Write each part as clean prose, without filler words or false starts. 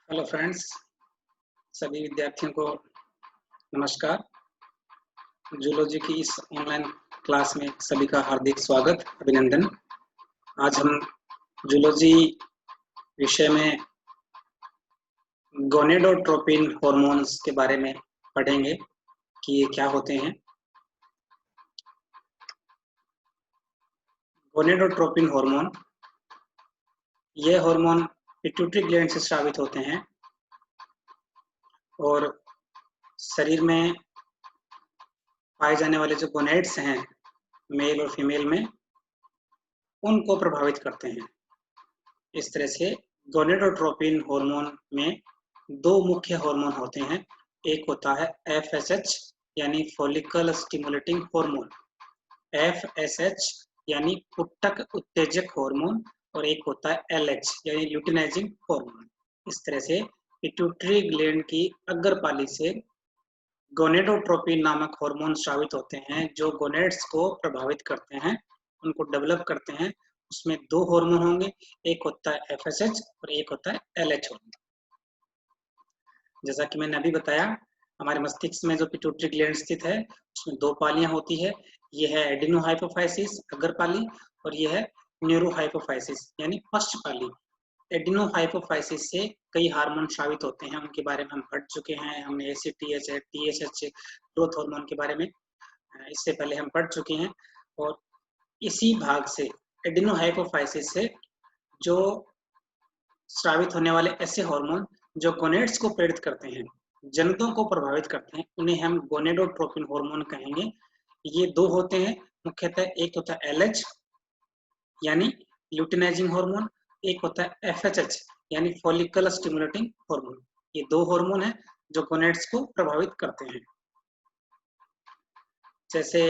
Hello friends, सभी विद्यार्थियों को नमस्कार। जूलॉजी की इस ऑनलाइन क्लास में सभी का हार्दिक स्वागत, अभिनंदन। आज हम जूलॉजी विषय में गोनेडोट्रोपिन हार्मोन्स के बारे में पढ़ेंगे कि ये क्या होते हैं। गोनेडोट्रोपिन हार्मोन, ये हार्मोन पिट्यूटरी ग्लैंड से स्रावित होते हैं और शरीर में पाए जाने वाले जो गोनेड्स हैं मेल और फीमेल में, उनको प्रभावित करते हैं। इस तरह से गोनेडोट्रोपिन हार्मोन में दो मुख्य हार्मोन होते हैं। एक होता है FSH यानी फॉलिकल स्टिमुलेटिंग हार्मोन, FSH यानी पुट्टक उत्तेजक हार्मोन, और एक होता है LH यानी ल्यूटिनाइजिंग हार्मोन। इस तरह से पिट्यूटरी ग्लैंड की अग्रपाली से गोनेडोट्रोपिन नामक हार्मोन स्रावित होते हैं जो गोनेड्स को प्रभावित करते हैं, उनको डेवलप करते हैं। उसमें दो हार्मोन होंगे, एक होता है FSH और एक होता है LH हार्मोन। जैसा कि मैंने अभी बताया, हमारे मस्तिष्क में जो पिट्यूटरी ग्लैंड स्थित है उसमें दो पालियां होती है। ये है एडिनोहाइपोफाइसिस अग्रपाली और ये है न्यूरोहाइपोफाइसिस यानी पश्चपाली। एडिनोहाइपोफाइसिस से कई हार्मोन स्रावित होते हैं, उनके बारे में हम पढ़ चुके हैं। हमने ACTH, TSH, ग्रोथ हार्मोन के बारे में इससे पहले हम पढ़ चुके हैं। और इसी भाग से एडिनोहाइपोफाइसिस से जो स्रावित होने वाले ऐसे हार्मोन जो गोनेड्स को प्रेरित करते हैं, जनकों को प्रभावित करते हैं, उन्हें हम गोनेडोट्रोपिन हार्मोन कहेंगे। ये दो होते हैं मुख्यतः, एक होता है LH यानी ल्यूटिनाइजिंग हार्मोन, एक होता है FSH यानी फॉलिकल स्टिमुलेटिंग हार्मोन। ये दो हार्मोन हैं जो गोनेड्स को प्रभावित करते हैं। जैसे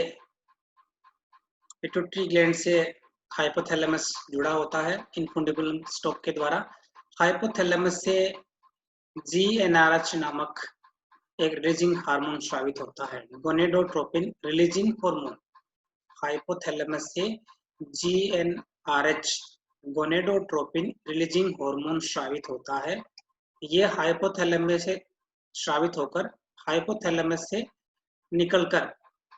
पिट्यूटरी ग्लैंड से हाइपोथैलेमस जुड़ा होता है इनफुंडिबुलम स्टॉक के द्वारा। हाइपोथैलेमस से GnRH नामक एक रिलीजिंग हार्मोन स्रावित होता है, गोनेडोट्रोपिन रिलीजिंग हार्मोन। हाइपोथैलेमस से GnRH गोनेडोट्रोपिन रिलीजिंग हार्मोन स्रावित होता है। ये हाइपोथैलेमस से स्रावित होकर हाइपोथैलेमस से निकलकर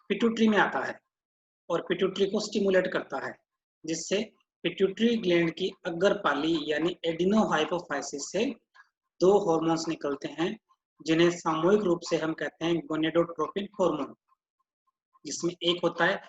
पिट्यूटरी में आता है और पिट्यूटरी को स्टिमुलेट करता है, जिससे पिट्यूटरी ग्लैंड की अग्रपाली यानी एडिनोहाइपोफाइसिस से दो हार्मोन्स निकलते हैं जिन्हें सामूहिक रूप से हम कहते हैं गोनेडोट्रोपिन हार्मोन, जिसमें एक होता है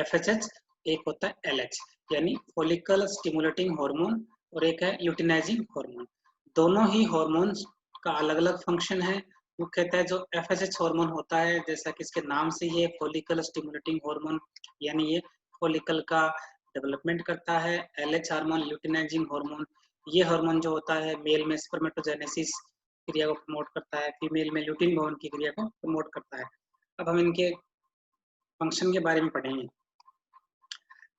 FSH, एक होता है LH यानी फॉलिकल स्टिमुलेटिंग हार्मोन, और एक है ल्यूटिनाइजिंग हार्मोन। दोनों ही हार्मोन्स का अलग अलग फंक्शन है। मुख्यतः जो FSH हार्मोन होता है, जैसा कि इसके नाम से ही है फॉलिकल स्टिमुलेटिंग हार्मोन, यानी ये फॉलिकल का डेवलपमेंट करता है। LH हार्मोन ल्यूटिनाइजिंग हार्मोन, ये हार्मोन जो होता है मेल में स्पर्मेटोजेनेसिस क्रिया को प्रमोट करता है, फीमेल में ल्यूटिन भवन की क्रिया को प्रमोट करता है। अब हम इनके फंक्शन के बारे में पढ़ेंगे।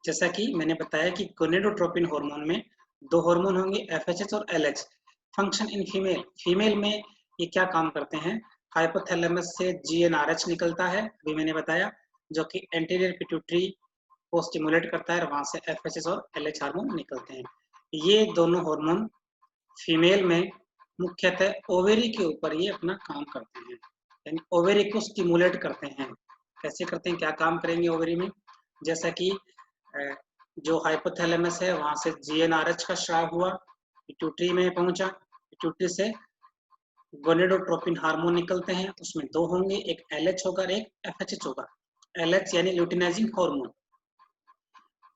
जैसा कि मैंने बताया कि गोनेडोट्रोपिन हार्मोन में दो हार्मोन होंगे, FSH और LH। फंक्शन इन फीमेल में ये क्या काम करते हैं? हाइपोथैलेमस से GnRH निकलता है, अभी मैंने बताया, जो कि एंटीरियर पिट्यूटरी को स्टिमुलेट करता है और वहां से FSH और LH हार्मोन निकलते हैं। ये दोनों हार्मोन फीमेल में मुख्यतः ओवेरी के ऊपर ये अपना काम करते हैं, यानी ओवेरी को स्टिमुलेट करते हैं। कैसे करते हैं, क्या काम करेंगे ओवेरी में? जैसा कि जो हाइपोथैलेमस है वहां से GnRH का स्राव हुआ, पिट्यूटरी में पहुंचा, पिट्यूटरी से गोनेडोट्रोपिन हार्मोन निकलते हैं, उसमें दो होंगे, एक LH होगा, एक FSH होगा। LH यानी ल्यूटिनाइजिंग हार्मोन,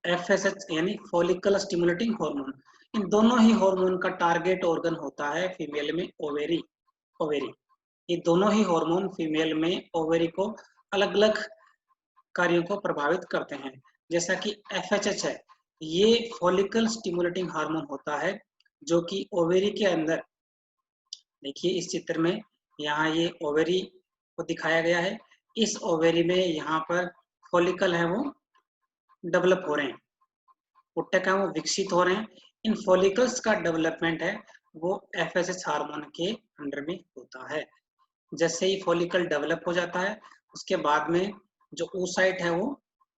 FSH यानी फॉलिकल स्टिमुलेटिंग हार्मोन। इन दोनों ही हार्मोन का टारगेट ऑर्गन होता है फीमेल में ओवेरी। ये दोनों ही हार्मोन फीमेल में ओवेरी को अलग अलग कार्यों को प्रभावित करते हैं। जैसा कि FSH है, ये फॉलिकल स्टिमुलेटिंग हार्मोन होता है जो कि ओवेरी के अंदर, देखिए इस चित्र में, यहाँ ये ओवेरी को दिखाया गया है। इस ओवेरी में यहाँ पर फॉलिकल है वो डेवलप हो रहे हैं, पुट्टक है वो विकसित हो रहे हैं। इन फॉलिकल्स का डेवलपमेंट है वो FSH हार्मोन के अंडर में होता है। जैसे ही फॉलिकल डेवलप हो जाता है, उसके बाद में जो oocyte है वो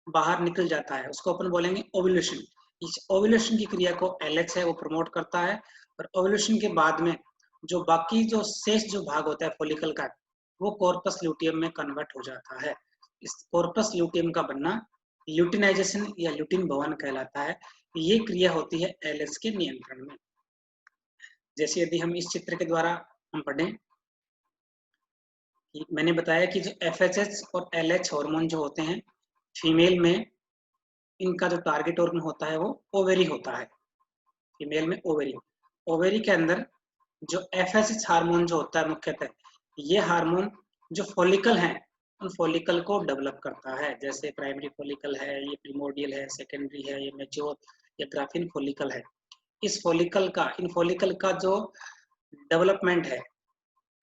बाहर निकल जाता है, उसको अपन बोलेंगे ओव्यूलेशन। इस ओव्यूलेशन की क्रिया को LH है वो प्रमोट करता है, और ओव्यूलेशन के बाद में जो बाकी जो शेष जो भाग होता है फॉलिकल का, वो कॉर्पस ल्यूटियम में कन्वर्ट हो जाता है। इस कॉर्पस ल्यूटियम का बनना ल्यूटिनाइजेशन या ल्यूटिन भवन कहलाता है। ये क्रिया होती है एलएच के नियंत्रण में। जैसे यदि हम इस चित्र के द्वारा हम पढ़ें, मैंने बताया कि जो एफएचएच और एलएच हार्मोन जो होते हैं फीमेल में, इनका जो टारगेट ऑर्गन होता है वो ओवेरी होता है। फीमेल में ओवेरी, ओवेरी के अंदर जो एफएचएच हार्मोन जो होता है मुख्यतः, ये हार्मोन जो फॉलिकल हैं उन फॉलिकल को डेवलप करता है। जैसे प्राइमरी फॉलिकल है, ये प्रिमोडियल है, सेकेंडरी है, ये मैच्योर या ग्राफिन फॉलिकल है। इस फॉलिकल का, इन फॉलिकल का जो डेवलपमेंट है,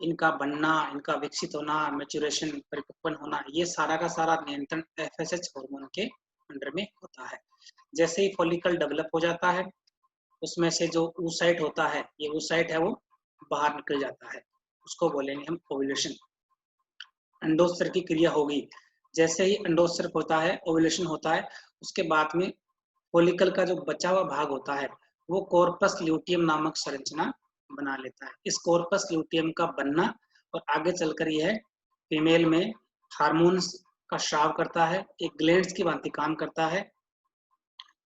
इनका बनना, इनका विकसित होना, मैच्योरेशन, परिपक्वन होना, ये सारा का सारा नियंत्रण एफएसएच हार्मोन के अंडर में होता है। जैसे ही फॉलिकल डेवलप हो जाता है, उसमें से जो oocyte होता है, ये oocyte है वो बाहर निकल जाता है, उसको बोलेंगे हम ओव्यूलेशन। अंडोत्सर्ग की क्रिया होगी। जैसे ही अंडोत्सर्ग होता है, ओव्यूलेशन होता है, उसके बाद में फॉलिकल का जो बचा हुआ भाग होता है वो कॉर्पस ल्यूटियम नामक संरचना बना लेता है। इस कॉर्पस ल्यूटियम का बनना और आगे चलकर यह फीमेल में हार्मोन्स का स्राव करता है, एक ग्लैंड्स की भांति काम करता है।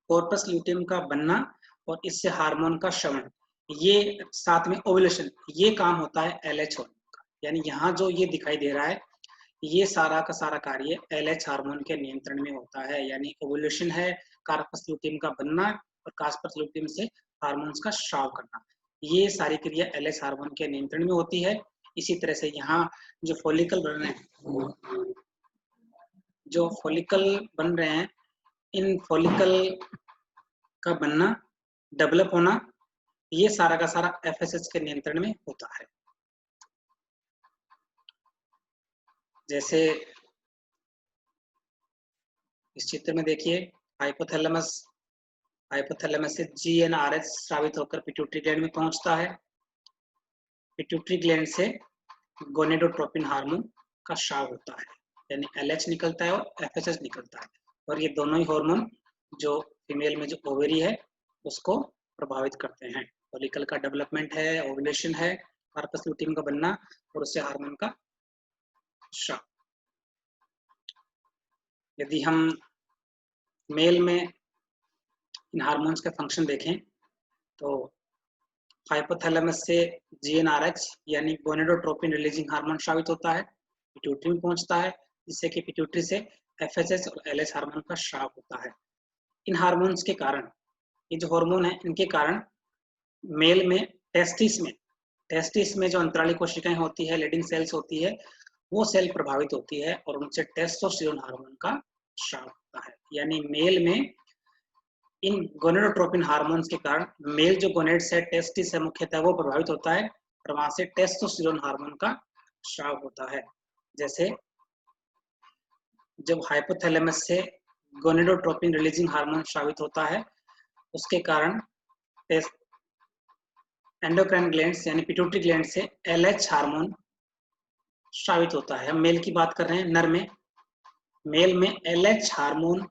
कॉर्पस ल्यूटियम का बनना और इससे हार्मोन का श्रवण, ये साथ में ओव्यूलेशन, ये काम होता है एलएच हार्मोन का। यानी यहाँ जो ये दिखाई दे रहा है, ये सारा का सारा कार्य एलएच हार्मोन के नियंत्रण में होता है। यानी ओव्यूलेशन है, कार्पस ल्यूटियम का बनना और कार्पस ल्यूटियम से हार्मोन्स का स्राव करना, ये सारी क्रिया एलएच हार्मोन के नियंत्रण में होती है। इसी तरह से यहाँ जो फॉलिकल बन रहे हैं, जो फॉलिकल बन रहे हैं, इन फॉलिकल का बनना, डेवलप होना, ये सारा का सारा एफएसएच के नियंत्रण में होता है। जैसे इस चित्र में देखिए, हाइपोथैलेमस, हाइपोथैलेमस से जीएनआरएच स्रावित होकर पिट्यूटरी ग्लैंड में पहुंचता है। पिट्यूटरी ग्लैंड से गोनेडोट्रोपिन हार्मोन का स्राव होता है, यानी एलएच निकलता है और एफएसएच निकलता है। और ये दोनों ही हार्मोन जो फीमेल में जो ओवेरी है उसको प्रभावित करते हैं। फॉलिकल का डेवलपमेंट है, ओव्यूलेशन है, कार्पस ल्यूटियम का बनना और उससे हार्मोन का स्राव। यदि हम मेल में इन हार्मोन्स के फंक्शन देखें तो हाइपोथैलेमस से जीएनआरएच यानी गोनेडोट्रोपिन रिलीजिंग हार्मोन स्रावित होता है, पिट्यूटरी में पहुंचता है, जिससे कि पिट्यूटरी से एफएचएच और एलएच हार्मोन का स्राव होता है। इन हार्मोन्स के कारण, ये जो हार्मोन है, इनके कारण मेल में टेस्टिस में जो अंतराली कोशिकाएं होती है, लीडिंग सेल्स होती है, वो सेल प्रभावित होती है और उनसे टेस्टोस्टेरोन हार्मोन का स्राव होता है। यानी मेल में इन गोनेडोट्रोपिन हार्मोन्स के कारण मेल जो गोनेड्स है, टेस्टिस है मुख्यतः, वो प्रभावित होता है और वहां से टेस्टोस्टेरोन हार्मोन का स्राव होता है। जैसे जब हाइपोथैलेमस से गोनेडोट्रोपिन रिलीजिंग हार्मोन स्रावित होता है, उसके कारण एंडोक्राइन ग्लैंड्स यानी पिट्यूटरी ग्लैंड से एलएच हार्मोन स्रावित होता है। हम मेल की बात कर रहे हैं, नर में, मेल में एलएच हार्मोन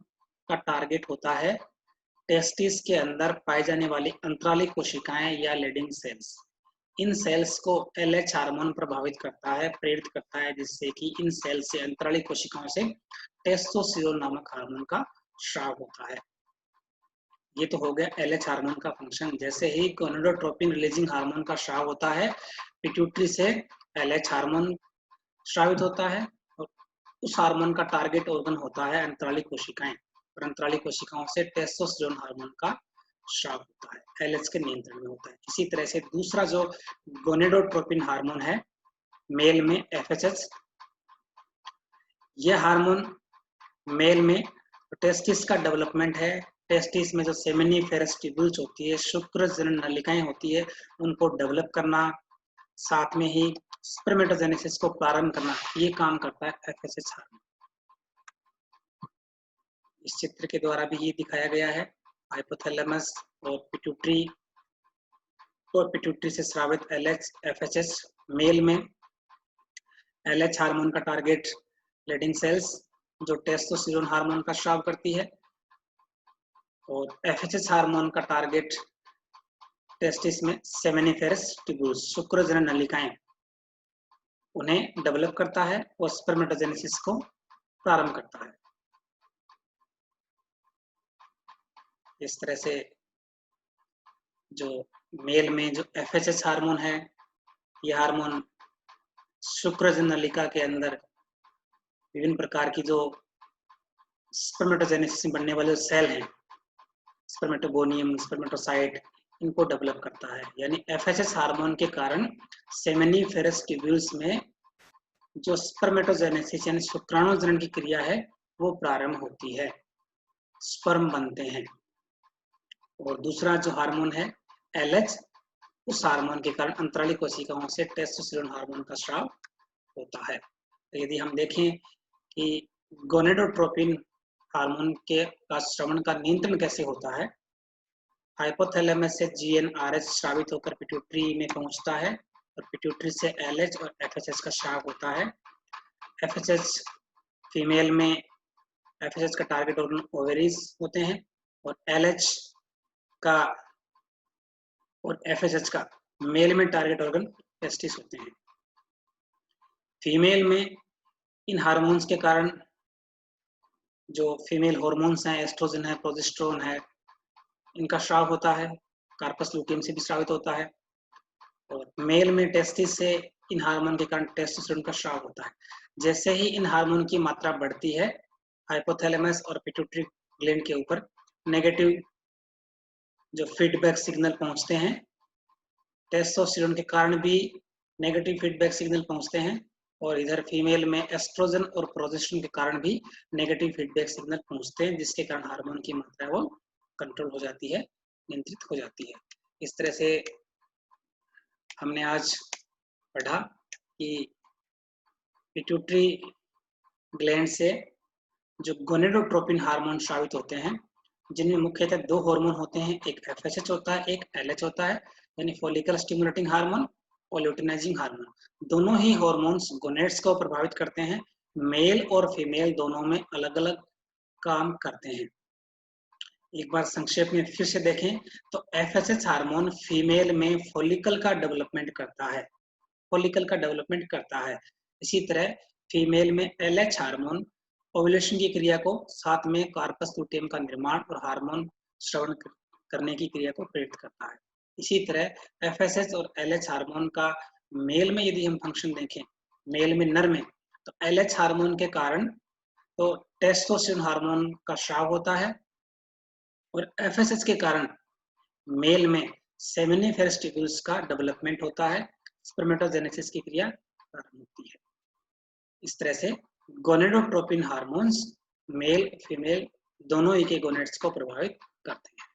का टारगेट होता है टेस्टिस के अंदर पाई जाने वाली अंतराली कोशिकाएं या लीडिंग सेल्स। इन सेल्स को एलएच हार्मोन प्रभावित करता है, प्रेरित करता है, जिससे कि इन सेल से, अंतराली कोशिकाओं से टेस्टोस्टेरोन नामक हार्मोन का स्राव होता है। ये तो हो गया एलएच हार्मोन का फंक्शन। जैसे ही गोनेडोट्रोपिन रिलीजिंग हार्मोन का स्राव होता है, पिट्यूटरी से एलएच हार्मोन स्रावित होता है और उस हार्मोन का टारगेट ऑर्गन होता है अंतराली कोशिकाएं, और अंतराली कोशिकाओं से टेस्टोस्टेरोन हार्मोन का स्राव होता है, एलएच के नियंत्रण में होता है। इसी तरह से दूसरा जो गोनेडोट्रोपिन हार्मोन है मेल में, एफएचएच, यह हार्मोन मेल में टेस्टिस का डेवलपमेंट है, टेस्टिस में जो सेमिनिफेरस ट्यूब्यूल्स होती है, शुक्र जनन नलिकाएं होती है, उनको डेवलप करना, साथ में ही स्पर्मेटोजेनेसिस को प्रारंभ करना, ये काम करता है एफएसएच हार्मोन। इस चित्र के द्वारा भी ये दिखाया गया है, हाइपोथैलेमस और पिट्यूटरी से स्रावित एलएच एफएचएच। मेल में एलएच हार्मोन का टारगेट लीडिंग सेल्स जो टेस्टोस्टेरोन हार्मोन का स्राव करती है, और एफएचएच हार्मोन का टारगेट टेस्टिस में सेमेनिफेरस ट्यूब्यूल्स, शुक्रजनन नलिकाएं, उन्हें डेवलप करता है और स्पर्मेटोजेनेसिस को प्रारंभ करता है। इस तरह से जो मेल में जो एफएसएच हार्मोन है, यह हार्मोन शुक्रजनन नलिका के अंदर विभिन्न प्रकार की जो स्पर्मेटोजेनेसिस में बनने वाले सेल हैं, स्पर्मेटोगोनियम, स्पर्मेटोसाइट, इनको डेवलप करता है। यानी एफएसएच हार्मोन के कारण सेमेनिफेरस ट्यूब्यूल्स में जो स्पर्मेटोजेनेसिस यानी शुक्राणुजनन की क्रिया है वो प्रारंभ होती है, स्पर्म बनते हैं। और दूसरा जो हार्मोन है एलएच, उस हार्मोन के कारण अंतराली कोशिकाओं से टेस्टोस्टेरोन हार्मोन का स्राव होता है। तो यदि हम देखें कि गोनेडोट्रोपिन हार्मोन के का श्रवण का नियंत्रण कैसे होता है, हाइपोथैलेमस से जीएनआरएच स्रावित होकर पिट्यूटरी में पहुंचता है और पिट्यूटरी से एलएच और एफएसएच का स्राव होता है। एफएसएच फीमेल में एफएसएच का टारगेट ऑर्गन ओवेरीज होते हैं और एलएच का और एफएसएच का मेल में टारगेट ऑर्गन टेस्टिस होते हैं। फीमेल में इन हार्मोन्स के कारण जो फीमेल हार्मोन्स हैं, एस्ट्रोजन है, प्रोजेस्टेरोन है, इनका स्राव होता है, कार्पस लुटियम से भी स्रावित होता है। और मेल में टेस्टिस से इन हार्मोन के कारण टेस्टोस्टेरोन का स्राव होता है। जैसे ही इन हार्मोन की मात्रा बढ़ती है, हाइपोथैलेमस और पिट्यूटरी ग्लैंड के ऊपर नेगेटिव जो फीडबैक सिग्नल पहुंचते हैं, टेस्टोस्टेरोन के कारण भी नेगेटिव फीडबैक सिग्नल पहुंचते हैं और इधर फीमेल में एस्ट्रोजन और प्रोजेस्टेरोन के कारण भी नेगेटिव फीडबैक सिग्नल पहुंचते हैं, जिसके कारण हार्मोन की मात्रा वो कंट्रोल हो जाती है, नियंत्रित हो जाती है। इस तरह से हमने आज पढ़ा कि पिट्यूटरी ग्लैंड से जो गोनेडोट्रोपिन हार्मोन स्रावित होते हैं, जिनमें मुख्यतः दो हार्मोन होते हैं, एक एफएसएच होता है, एक एलएच होता है, यानी फॉलिकल स्टिमुलेटिंग हार्मोन और ल्यूटिनाइजिंग हार्मोन। दोनों ही हार्मोन्स गोनेड्स को प्रभावित करते हैं। मेल और फीमेल दोनों में अलग अलग काम करते हैं। एक बार संक्षेप में फिर से देखें तो एफएसएच हार्मोन फीमेल में फॉलिकल का डेवलपमेंट करता है, फॉलिकल का डेवलपमेंट करता है। इसी तरह फीमेल में एलएच हार्मोन ओव्यूलेशन की क्रिया को, साथ में कार्पस लुटियम का निर्माण और हार्मोन श्रवण करने की क्रिया को प्रेरित करता है। इसी तरह एफएसएच और एलएच हार्मोन का मेल में यदि हम फंक्शन देखें, मेल में नर में, तो एलएच हार्मोन के कारण तो टेस्टोस्टेरोन हार्मोन का स्राव होता है और एफएसएच के कारण मेल में सेमेनिफेरस ट्यूब्यूल्स का डेवलपमेंट होता है, स्पर्मेटोजेनेसिस की क्रिया प्रारंभ होती है। इस तरह से गोनेडोट्रोपिन हार्मोन्स मेल फीमेल दोनों ही के गोनेड्स को प्रभावित करते हैं।